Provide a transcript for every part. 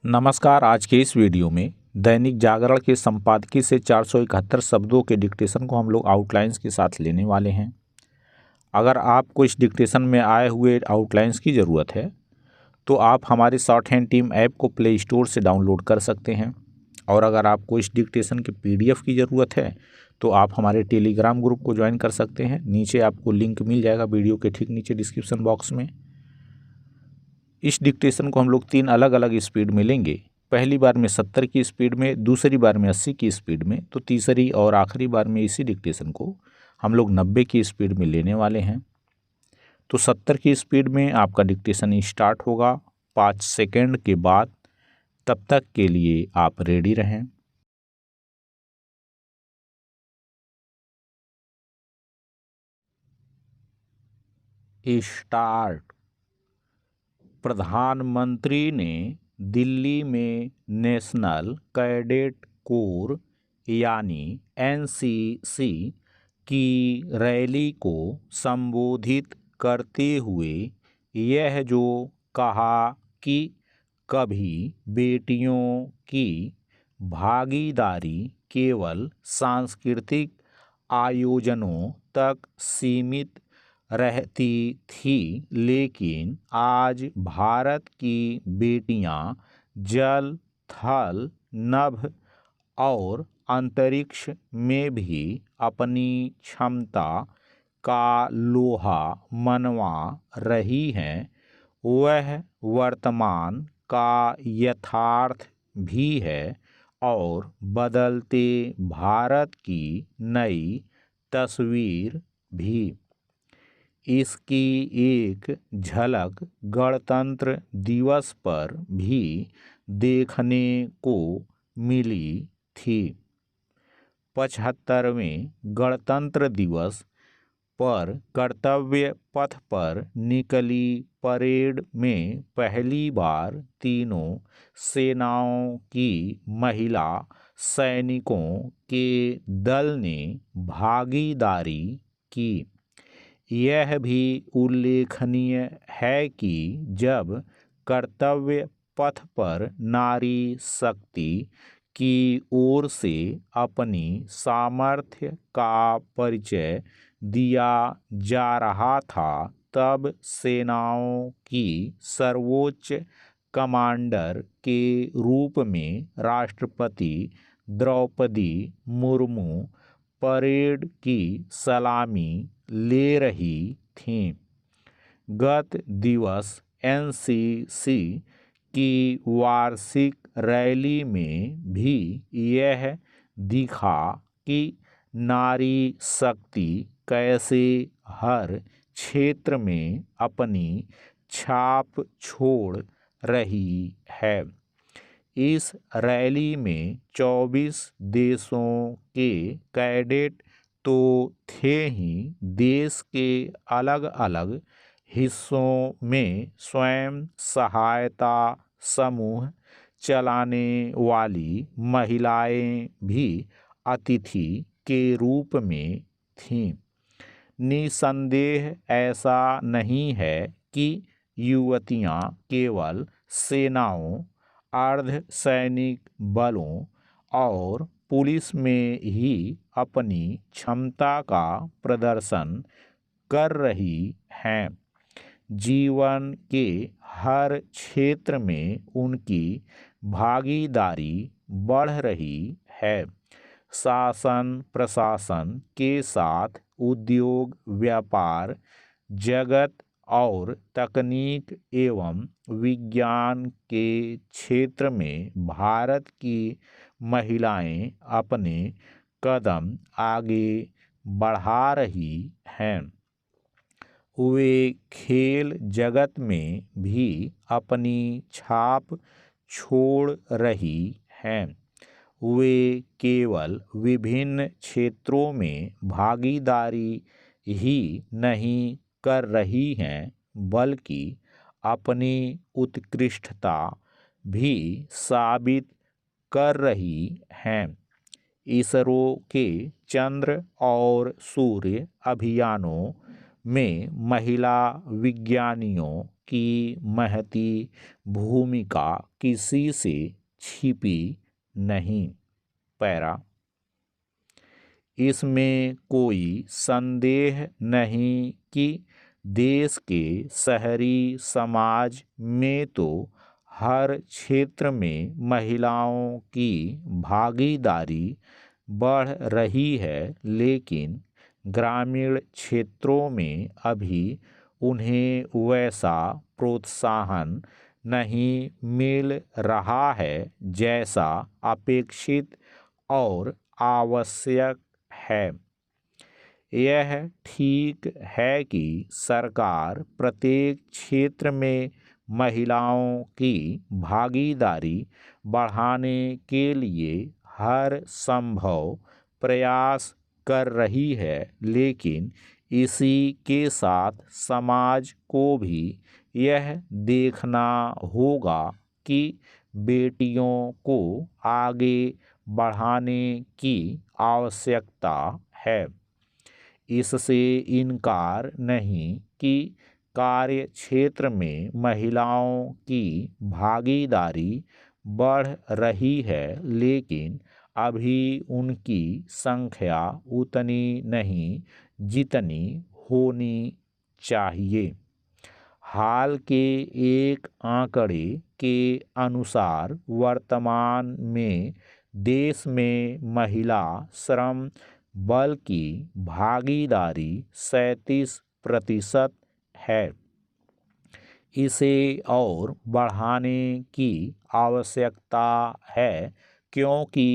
नमस्कार। आज के इस वीडियो में दैनिक जागरण के संपादकीय से 471 शब्दों के डिक्टेशन को हम लोग आउटलाइंस के साथ लेने वाले हैं। अगर आपको इस डिक्टेशन में आए हुए आउटलाइंस की ज़रूरत है तो आप हमारे शॉर्ट हैंड टीम ऐप को प्ले स्टोर से डाउनलोड कर सकते हैं, और अगर आपको इस डिक्टेशन के PDF की ज़रूरत है तो आप हमारे टेलीग्राम ग्रुप को ज्वाइन कर सकते हैं। नीचे आपको लिंक मिल जाएगा वीडियो के ठीक नीचे डिस्क्रिप्शन बॉक्स में। इस डिक्टेशन को हम लोग 3 अलग अलग स्पीड में लेंगे। पहली बार में 70 की स्पीड में, दूसरी बार में 80 की स्पीड में, तो तीसरी और आखिरी बार में इसी डिक्टेशन को हम लोग 90 की स्पीड में लेने वाले हैं। तो 70 की स्पीड में आपका डिक्टेशन स्टार्ट होगा 5 सेकेंड के बाद। तब तक के लिए आप रेडी रहें। स्टार्ट। प्रधानमंत्री ने दिल्ली में नेशनल कैडेट कोर यानी NCC की रैली को संबोधित करते हुए यह जो कहा कि कभी बेटियों की भागीदारी केवल सांस्कृतिक आयोजनों तक सीमित रहती थी, लेकिन आज भारत की बेटियां जल, थल, नभ और अंतरिक्ष में भी अपनी क्षमता का लोहा मनवा रही हैं। वह वर्तमान का यथार्थ भी है और बदलते भारत की नई तस्वीर भी। इसकी एक झलक गणतंत्र दिवस पर भी देखने को मिली थी। 75वें गणतंत्र दिवस पर कर्तव्य पथ पर निकली परेड में पहली बार तीनों सेनाओं की महिला सैनिकों के दल ने भागीदारी की। यह भी उल्लेखनीय है कि जब कर्तव्य पथ पर नारी शक्ति की ओर से अपनी सामर्थ्य का परिचय दिया जा रहा था, तब सेनाओं की सर्वोच्च कमांडर के रूप में राष्ट्रपति द्रौपदी मुर्मू परेड की सलामी ले रही थीं। गत दिवस NCC की वार्षिक रैली में भी यह दिखा कि नारी शक्ति कैसे हर क्षेत्र में अपनी छाप छोड़ रही है। इस रैली में 24 देशों के कैडेट तो थे ही, देश के अलग अलग हिस्सों में स्वयं सहायता समूह चलाने वाली महिलाएं भी अतिथि के रूप में थीं। निसंदेह ऐसा नहीं है कि युवतियां केवल सेनाओं, अर्धसैनिक बलों और पुलिस में ही अपनी क्षमता का प्रदर्शन कर रही हैं। जीवन के हर क्षेत्र में उनकी भागीदारी बढ़ रही है। शासन प्रशासन के साथ उद्योग, व्यापार जगत और तकनीक एवं विज्ञान के क्षेत्र में भारत की महिलाएं अपने कदम आगे बढ़ा रही हैं। वे खेल जगत में भी अपनी छाप छोड़ रही हैं। वे केवल विभिन्न क्षेत्रों में भागीदारी ही नहीं कर रही हैं, बल्कि अपनी उत्कृष्टता भी साबित कर रही हैं। इसरो के चंद्र और सूर्य अभियानों में महिला विज्ञानियों की महती भूमिका किसी से छिपी नहीं। पैरा, इसमें कोई संदेह नहीं कि देश के शहरी समाज में तो हर क्षेत्र में महिलाओं की भागीदारी बढ़ रही है, लेकिन ग्रामीण क्षेत्रों में अभी उन्हें वैसा प्रोत्साहन नहीं मिल रहा है जैसा अपेक्षित और आवश्यक है। यह ठीक है कि सरकार प्रत्येक क्षेत्र में महिलाओं की भागीदारी बढ़ाने के लिए हर संभव प्रयास कर रही है, लेकिन इसी के साथ समाज को भी यह देखना होगा कि बेटियों को आगे बढ़ाने की आवश्यकता है। इससे इनकार नहीं कि कार्य क्षेत्र में महिलाओं की भागीदारी बढ़ रही है, लेकिन अभी उनकी संख्या उतनी नहीं जितनी होनी चाहिए। हाल के एक आंकड़े के अनुसार वर्तमान में देश में महिला श्रम बल की भागीदारी 37% है। इसे और बढ़ाने की आवश्यकता है, क्योंकि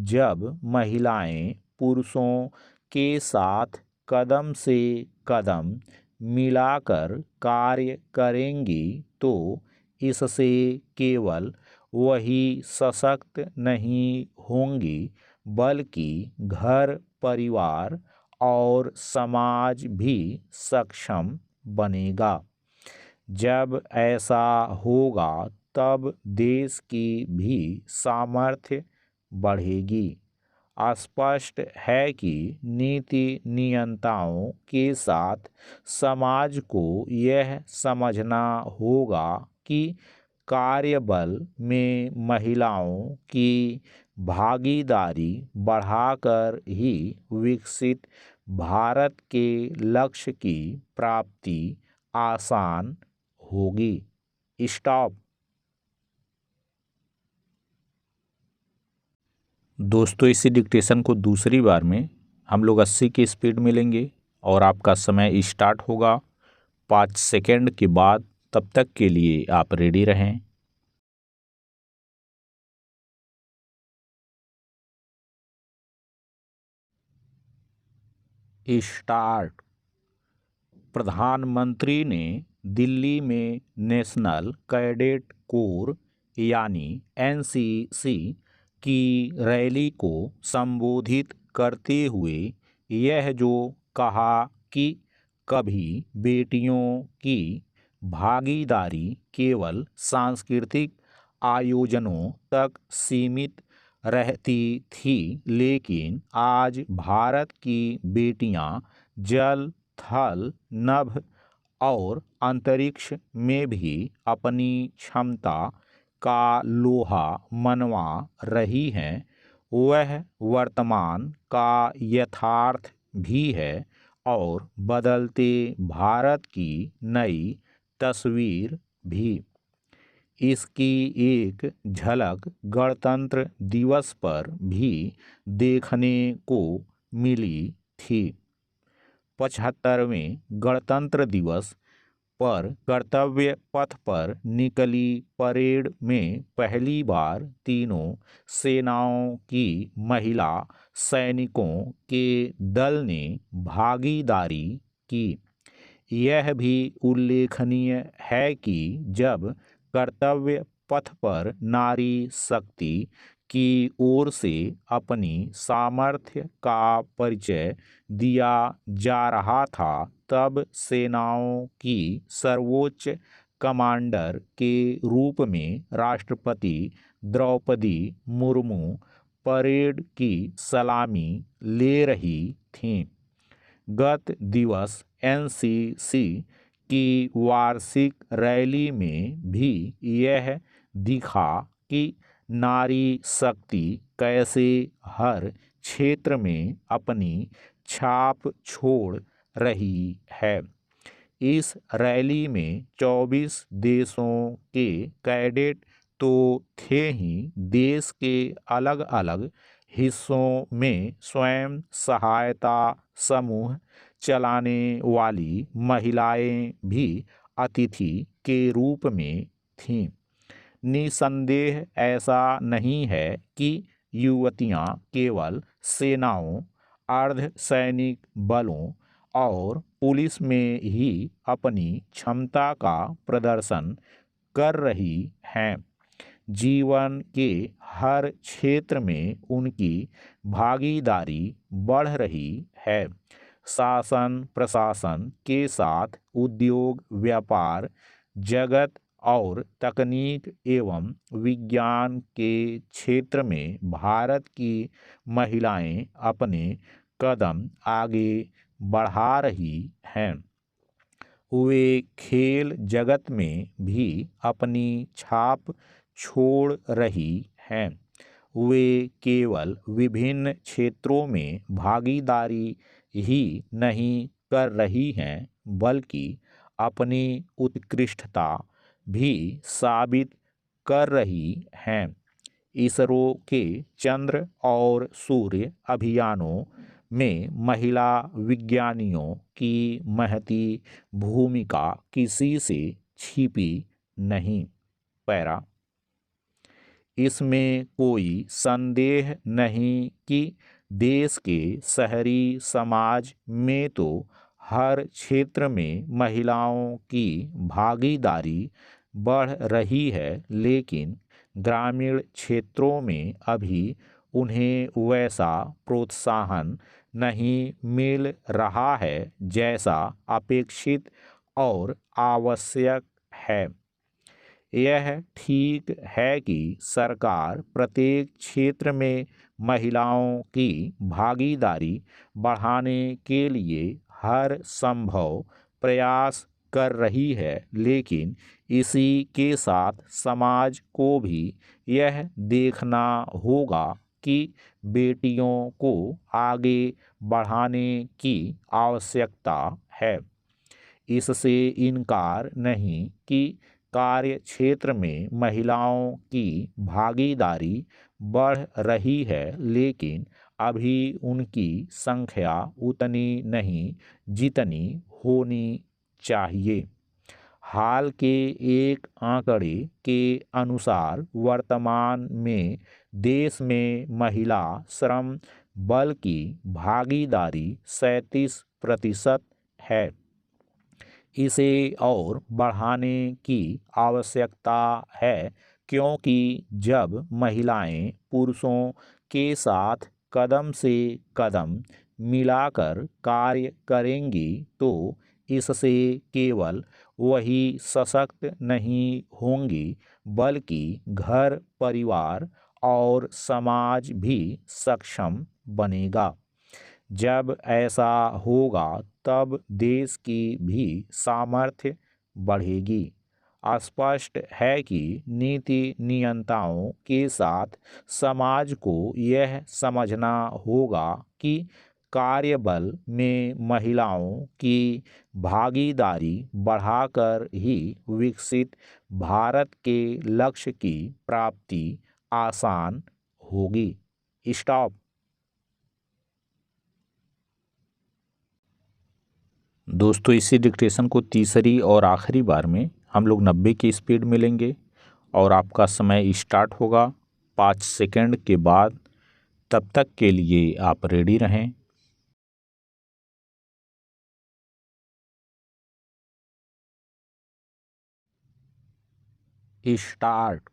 जब महिलाएं पुरुषों के साथ कदम से कदम मिलाकर कार्य करेंगी तो इससे केवल वही सशक्त नहीं होंगी, बल्कि घर, परिवार और समाज भी सक्षम बनेगा। जब ऐसा होगा तब देश की भी सामर्थ्य बढ़ेगी। स्पष्ट है कि नीति नियंताओं के साथ समाज को यह समझना होगा कि कार्यबल में महिलाओं की भागीदारी बढ़ाकर ही विकसित भारत के लक्ष्य की प्राप्ति आसान होगी। स्टॉप। दोस्तों, इसी डिक्टेशन को दूसरी बार में हम लोग 80 की स्पीड में लेंगे और आपका समय स्टार्ट होगा 5 सेकेंड के बाद। तब तक के लिए आप रेडी रहें। स्टार्ट। प्रधानमंत्री ने दिल्ली में नेशनल कैडेट कोर यानी एनसीसी की रैली को संबोधित करते हुए यह जो कहा कि कभी बेटियों की भागीदारी केवल सांस्कृतिक आयोजनों तक सीमित रहती थी, लेकिन आज भारत की बेटियां जल, थल, नभ और अंतरिक्ष में भी अपनी क्षमता का लोहा मनवा रही हैं। वह वर्तमान का यथार्थ भी है और बदलते भारत की नई तस्वीर भी। इसकी एक झलक गणतंत्र दिवस पर भी देखने को मिली थी। 75वें गणतंत्र दिवस पर कर्तव्य पथ पर निकली परेड में पहली बार तीनों सेनाओं की महिला सैनिकों के दल ने भागीदारी की। यह भी उल्लेखनीय है कि जब कर्तव्य पथ पर नारी शक्ति की ओर से अपनी सामर्थ्य का परिचय दिया जा रहा था, तब सेनाओं की सर्वोच्च कमांडर के रूप में राष्ट्रपति द्रौपदी मुर्मू परेड की सलामी ले रही थीं। गत दिवस एनसीसी की वार्षिक रैली में भी यह दिखा कि नारी शक्ति कैसे हर क्षेत्र में अपनी छाप छोड़ रही है। इस रैली में 24 देशों के कैडेट तो थे ही, देश के अलग अलग हिस्सों में स्वयं सहायता समूह चलाने वाली महिलाएं भी अतिथि के रूप में थीं। निसंदेह ऐसा नहीं है कि युवतियां केवल सेनाओं, अर्धसैनिक बलों और पुलिस में ही अपनी क्षमता का प्रदर्शन कर रही हैं। जीवन के हर क्षेत्र में उनकी भागीदारी बढ़ रही है। शासन प्रशासन के साथ उद्योग, व्यापार जगत और तकनीक एवं विज्ञान के क्षेत्र में भारत की महिलाएं अपने कदम आगे बढ़ा रही हैं। वे खेल जगत में भी अपनी छाप छोड़ रही हैं। वे केवल विभिन्न क्षेत्रों में भागीदारी ही नहीं कर रही हैं, बल्कि अपनी उत्कृष्टता भी साबित कर रही हैं। इसरो के चंद्र और सूर्य अभियानों में महिला विज्ञानियों की महती भूमिका किसी से छिपी नहीं। पैरा, इसमें कोई संदेह नहीं कि देश के शहरी समाज में तो हर क्षेत्र में महिलाओं की भागीदारी बढ़ रही है, लेकिन ग्रामीण क्षेत्रों में अभी उन्हें वैसा प्रोत्साहन नहीं मिल रहा है जैसा अपेक्षित और आवश्यक है। यह ठीक है कि सरकार प्रत्येक क्षेत्र में महिलाओं की भागीदारी बढ़ाने के लिए हर संभव प्रयास कर रही है, लेकिन इसी के साथ समाज को भी यह देखना होगा कि बेटियों को आगे बढ़ाने की आवश्यकता है। इससे इनकार नहीं कि कार्य क्षेत्र में महिलाओं की भागीदारी बढ़ रही है, लेकिन अभी उनकी संख्या उतनी नहीं जितनी होनी चाहिए। हाल के एक आंकड़े के अनुसार वर्तमान में देश में महिला श्रम बल की भागीदारी 37% है। इसे और बढ़ाने की आवश्यकता है, क्योंकि जब महिलाएं पुरुषों के साथ कदम से कदम मिलाकर कार्य करेंगी तो इससे केवल वही सशक्त नहीं होंगी, बल्कि घर, परिवार और समाज भी सक्षम बनेगा। जब ऐसा होगा तब देश की भी सामर्थ्य बढ़ेगी। स्पष्ट है कि नीति नियंताओं के साथ समाज को यह समझना होगा कि कार्यबल में महिलाओं की भागीदारी बढ़ाकर ही विकसित भारत के लक्ष्य की प्राप्ति आसान होगी। स्टॉप। दोस्तों, इसी डिक्टेशन को तीसरी और आखिरी बार में हम लोग 90 की स्पीड में लेंगे और आपका समय स्टार्ट होगा 5 सेकंड के बाद। तब तक के लिए आप रेडी रहें। स्टार्ट।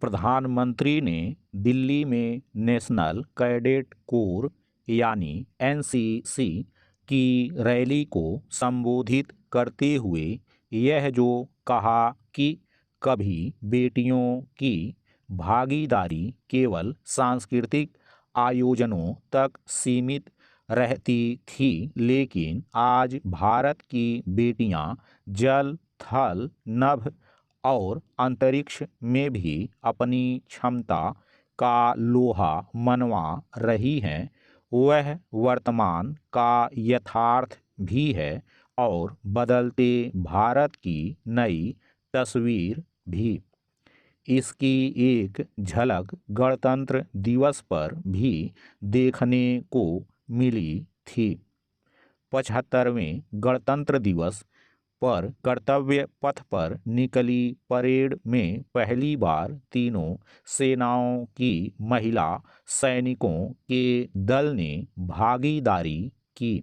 प्रधानमंत्री ने दिल्ली में नेशनल कैडेट कोर यानी एनसीसी की रैली को संबोधित करते हुए यह जो कहा कि कभी बेटियों की भागीदारी केवल सांस्कृतिक आयोजनों तक सीमित रहती थी, लेकिन आज भारत की बेटियां जल, थल, नभ और अंतरिक्ष में भी अपनी क्षमता का लोहा मनवा रही हैं। वह वर्तमान का यथार्थ भी है और बदलते भारत की नई तस्वीर भी। इसकी एक झलक गणतंत्र दिवस पर भी देखने को मिली थी। 75वें गणतंत्र दिवस पर कर्तव्य पथ पर निकली परेड में पहली बार तीनों सेनाओं की महिला सैनिकों के दल ने भागीदारी की।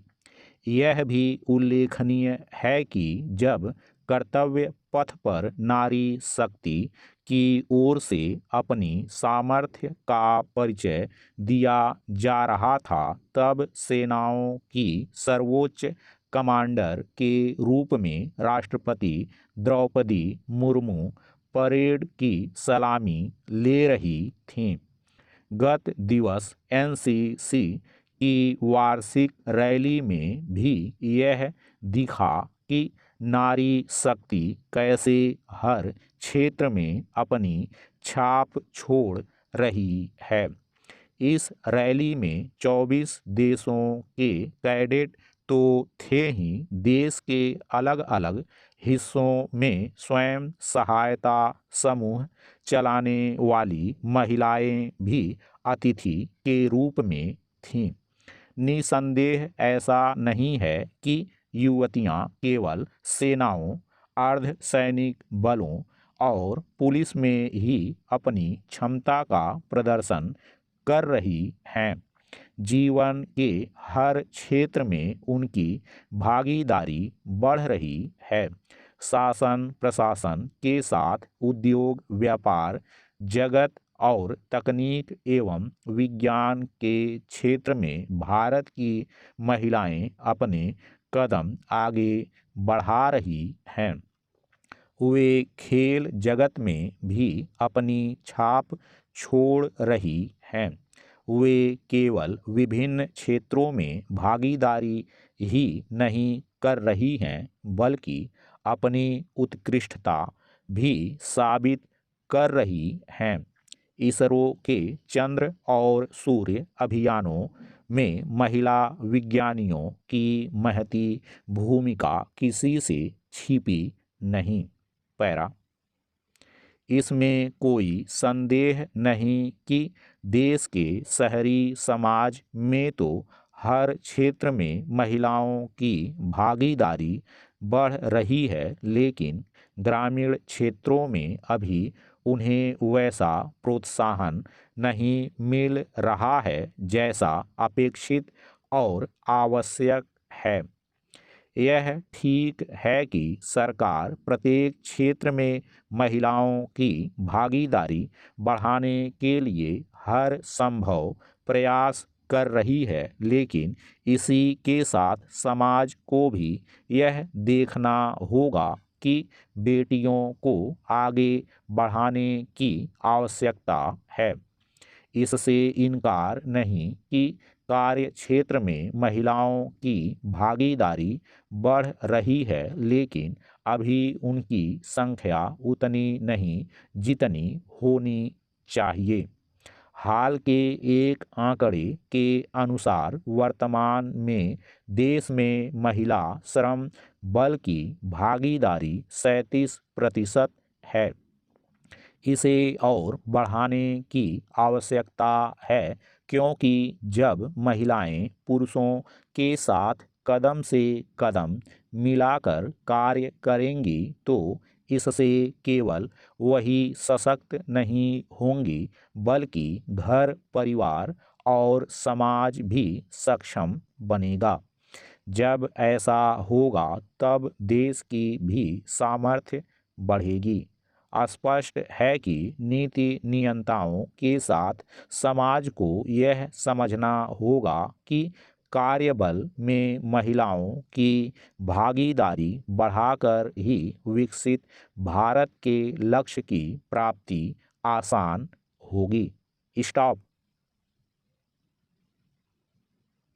यह भी उल्लेखनीय है कि जब कर्तव्य पथ पर नारी शक्ति की ओर से अपनी सामर्थ्य का परिचय दिया जा रहा था, तब सेनाओं की सर्वोच्च कमांडर के रूप में राष्ट्रपति द्रौपदी मुर्मू परेड की सलामी ले रही थीं। गत दिवस एनसीसी की वार्षिक रैली में भी यह दिखा कि नारी शक्ति कैसे हर क्षेत्र में अपनी छाप छोड़ रही है। इस रैली में 24 देशों के कैडेट तो थे ही, देश के अलग अलग हिस्सों में स्वयं सहायता समूह चलाने वाली महिलाएं भी अतिथि के रूप में थीं। निसंदेह ऐसा नहीं है कि युवतियां केवल सेनाओं, अर्धसैनिक बलों और पुलिस में ही अपनी क्षमता का प्रदर्शन कर रही हैं। जीवन के हर क्षेत्र में उनकी भागीदारी बढ़ रही है। शासन प्रशासन के साथ उद्योग, व्यापार जगत और तकनीक एवं विज्ञान के क्षेत्र में भारत की महिलाएं अपने कदम आगे बढ़ा रही हैं। वे खेल जगत में भी अपनी छाप छोड़ रही हैं। वे केवल विभिन्न क्षेत्रों में भागीदारी ही नहीं कर रही हैं, बल्कि अपनी उत्कृष्टता भी साबित कर रही हैं। इसरो के चंद्र और सूर्य अभियानों में महिला विज्ञानियों की महती भूमिका किसी से छिपी नहीं। पैरा, इसमें कोई संदेह नहीं कि देश के शहरी समाज में तो हर क्षेत्र में महिलाओं की भागीदारी बढ़ रही है, लेकिन ग्रामीण क्षेत्रों में अभी उन्हें वैसा प्रोत्साहन नहीं मिल रहा है जैसा अपेक्षित और आवश्यक है। यह ठीक है कि सरकार प्रत्येक क्षेत्र में महिलाओं की भागीदारी बढ़ाने के लिए हर संभव प्रयास कर रही है, लेकिन इसी के साथ समाज को भी यह देखना होगा कि बेटियों को आगे बढ़ाने की आवश्यकता है। इससे इनकार नहीं कि कार्य क्षेत्र में महिलाओं की भागीदारी बढ़ रही है, लेकिन अभी उनकी संख्या उतनी नहीं जितनी होनी चाहिए। हाल के एक आंकड़े के अनुसार वर्तमान में देश में महिला श्रम बल की भागीदारी 37% है। इसे और बढ़ाने की आवश्यकता है, क्योंकि जब महिलाएं पुरुषों के साथ कदम से कदम मिलाकर कार्य करेंगी तो इससे केवल वही सशक्त नहीं होंगी, बल्कि घर, परिवार और समाज भी सक्षम बनेगा। जब ऐसा होगा तब देश की भी सामर्थ्य बढ़ेगी। स्पष्ट है कि नीति नियंताओं के साथ समाज को यह समझना होगा कि कार्यबल में महिलाओं की भागीदारी बढ़ाकर ही विकसित भारत के लक्ष्य की प्राप्ति आसान होगी। स्टॉप।